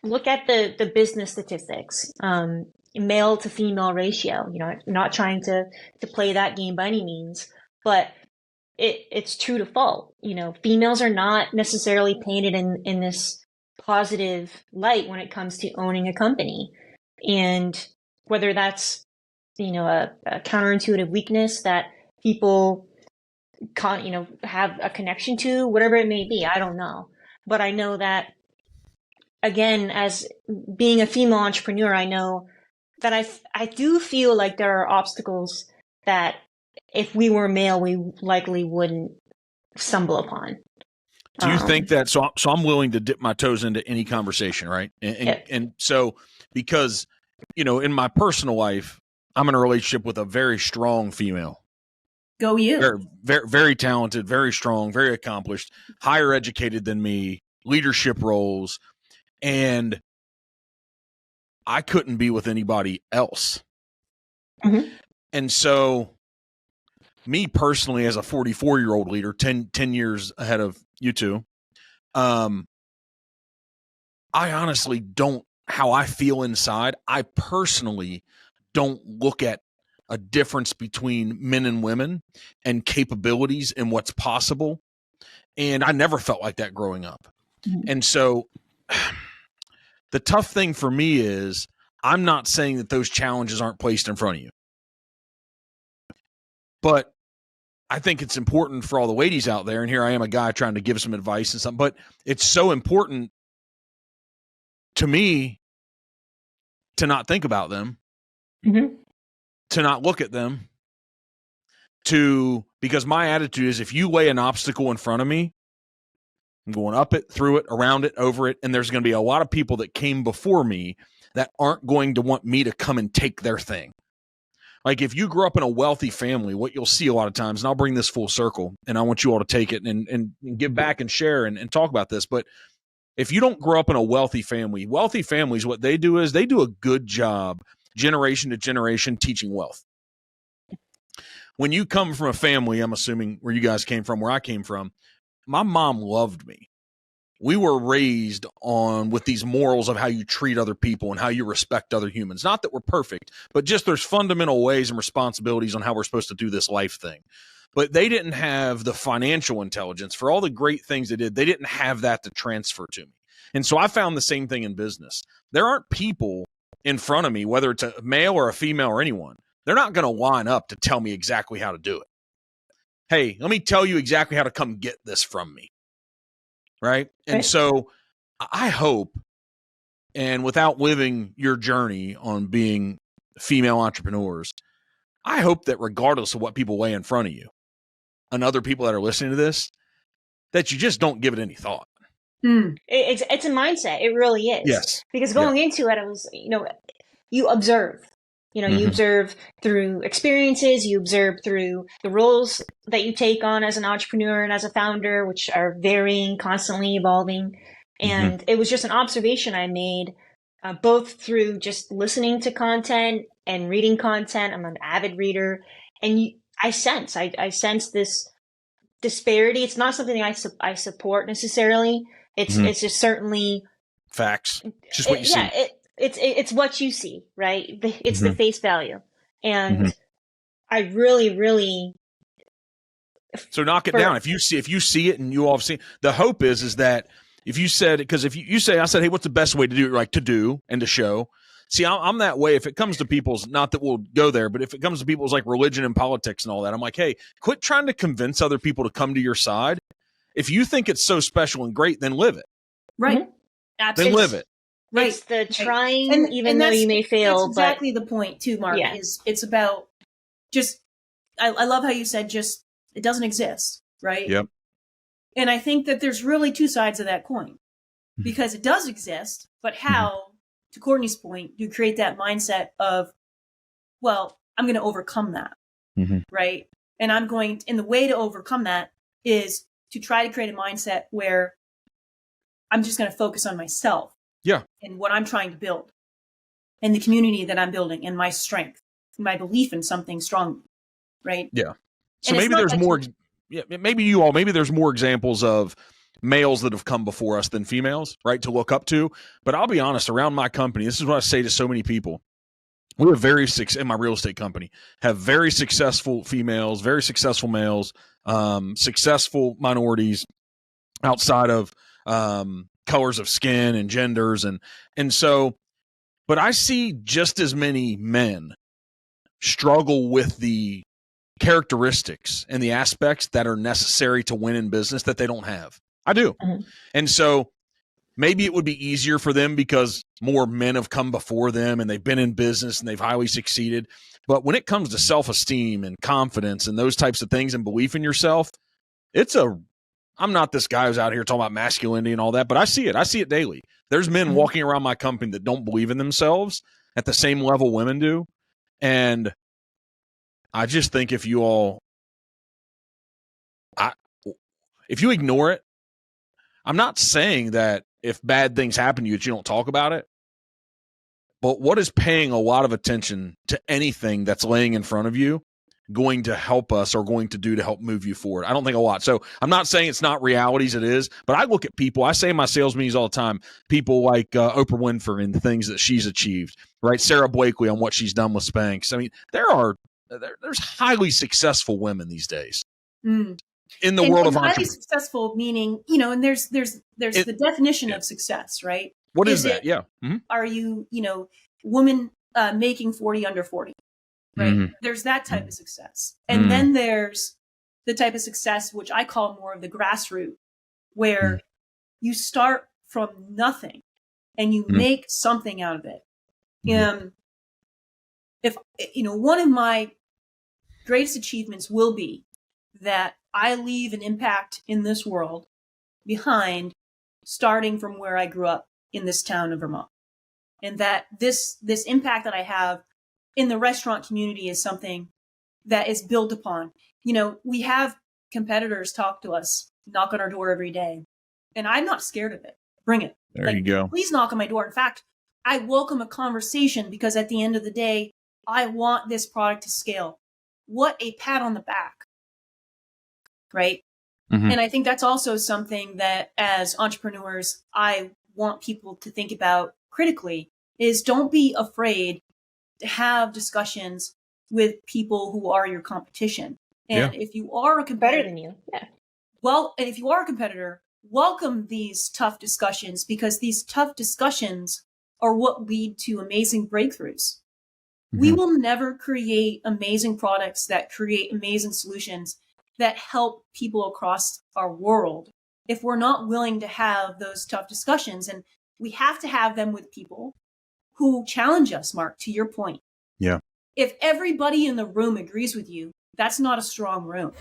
look at the business statistics, male to female ratio. Not trying to play that game by any means, but it's true to fault. Females are not necessarily painted in this positive light when it comes to owning a company. And whether that's, a counterintuitive weakness that people have a connection to, whatever it may be, I don't know. But I know that, again, as being a female entrepreneur, I know that I do feel like there are obstacles that if we were male, we likely wouldn't stumble upon. Do you think that, so I'm willing to dip my toes into any conversation, right? And so, because, in my personal life, I'm in a relationship with a very strong female. Go you. Very, very, very talented, very strong, very accomplished, higher educated than me, leadership roles. And I couldn't be with anybody else. Mm-hmm. And so, me personally, as a 44-year-old leader, 10 years ahead of you two, I honestly don't, how I feel inside, I personally don't look at a difference between men and women and capabilities and what's possible. And I never felt like that growing up. Mm-hmm. And so the tough thing for me is, I'm not saying that those challenges aren't placed in front of you, but I think it's important for all the ladies out there, and here I am, a guy trying to give some advice and something, but it's so important to me to not think about them, Mm-hmm. to not look at them, because my attitude is, if you lay an obstacle in front of me, I'm going up it, through it, around it, over it, and there's going to be a lot of people that came before me that aren't going to want me to come and take their thing. Like, if you grew up in a wealthy family, what you'll see a lot of times, and I'll bring this full circle, and I want you all to take it and give back and share and talk about this. But if you don't grow up in a wealthy families, what they do is they do a good job, generation to generation, teaching wealth. When you come from a family, I'm assuming where you guys came from, where I came from, my mom loved me. We were raised with these morals of how you treat other people and how you respect other humans. Not that we're perfect, but just there's fundamental ways and responsibilities on how we're supposed to do this life thing. But they didn't have the financial intelligence for all the great things they did. They didn't have that to transfer to me. And so I found the same thing in business. There aren't people in front of me, whether it's a male or a female or anyone, they're not going to line up to tell me exactly how to do it. Hey, let me tell you exactly how to come get this from me. Right. And so I hope, and without living your journey on being female entrepreneurs, I hope that regardless of what people lay in front of you and other people that are listening to this, that you just don't give it any thought. It's a mindset. It really is. Yes. Because going into it, it was, you observe. You observe through experiences, you observe through the roles that you take on as an entrepreneur and as a founder, which are varying, constantly evolving. And it was just an observation I made, both through just listening to content and reading content. I'm an avid reader. And I sense this disparity. It's not something I support necessarily. It's just certainly facts. Just what you see. It's what you see, right? It's the face value. And I really, really. So knock it down. If you see it and you all have seen, the hope is that if you said, because if you say, I said, hey, what's the best way to do it? Like to do and to show. See, I'm that way. If it comes to people's, not that we'll go there, but if it comes to people's like religion and politics and all that, I'm like, hey, quit trying to convince other people to come to your side. If you think it's so special and great, then live it. Right. Then live it. Right. It's the trying, even though you may fail. That's exactly the point too, Mark, is it's about just, I love how you said just, it doesn't exist, right? Yep. And I think that there's really two sides of that coin, because it does exist, but how, to Courtney's point, you create that mindset of, well, I'm going to overcome that, right? And and the way to overcome that is to try to create a mindset where I'm just going to focus on myself. Yeah. And what I'm trying to build and the community that I'm building and my strength, my belief in something strong. Right. Yeah. So maybe there's more. Maybe there's more examples of males that have come before us than females, right, to look up to. But I'll be honest, around my company, this is what I say to so many people. We have in my real estate company, have very successful females, very successful males, successful minorities outside of colors of skin and genders. And so, but I see just as many men struggle with the characteristics and the aspects that are necessary to win in business that they don't have. I do. Mhm. And so maybe it would be easier for them because more men have come before them and they've been in business and they've highly succeeded. But when it comes to self-esteem and confidence and those types of things and belief in yourself, I'm not this guy who's out here talking about masculinity and all that, but I see it. I see it daily. There's men walking around my company that don't believe in themselves at the same level women do. And I just think if you ignore it, I'm not saying that if bad things happen to you that you don't talk about it, but what is paying a lot of attention to anything that's laying in front of you going to help us or going to do to help move you forward? I don't think a lot. So I'm not saying it's not realities, it is, but I look at people, I say in my sales meetings all the time, people like Oprah Winfrey and the things that she's achieved, right? Sarah Blakely on what she's done with Spanx. I mean, there's highly successful women these days. In the world of highly successful, meaning, and there's the definition of success, right? What is that? Yeah. Mm-hmm. Are you, woman making 40 under 40, right? Mm-hmm. There's that type of success. And then there's the type of success, which I call more of the grassroots, where you start from nothing and you make something out of it. If, one of my greatest achievements will be that I leave an impact in this world behind, starting from where I grew up in this town of Vermont. And that this impact that I have in the restaurant community is something that is built upon. We have competitors talk to us, knock on our door every day, and I'm not scared of it. Bring it. There you go. Please knock on my door. In fact, I welcome a conversation because at the end of the day, I want this product to scale. What a pat on the back. Right? Mm-hmm. And I think that's also something that as entrepreneurs, I want people to think about critically is don't be afraid to have discussions with people who are your competition. And if you are a competitor, better than you. Yeah. Well, and if you are a competitor, welcome these tough discussions because these tough discussions are what lead to amazing breakthroughs. Mm-hmm. We will never create amazing products that create amazing solutions that help people across our world if we're not willing to have those tough discussions. And we have to have them with people who challenge us, Mark, to your point. Yeah. If everybody in the room agrees with you, that's not a strong room.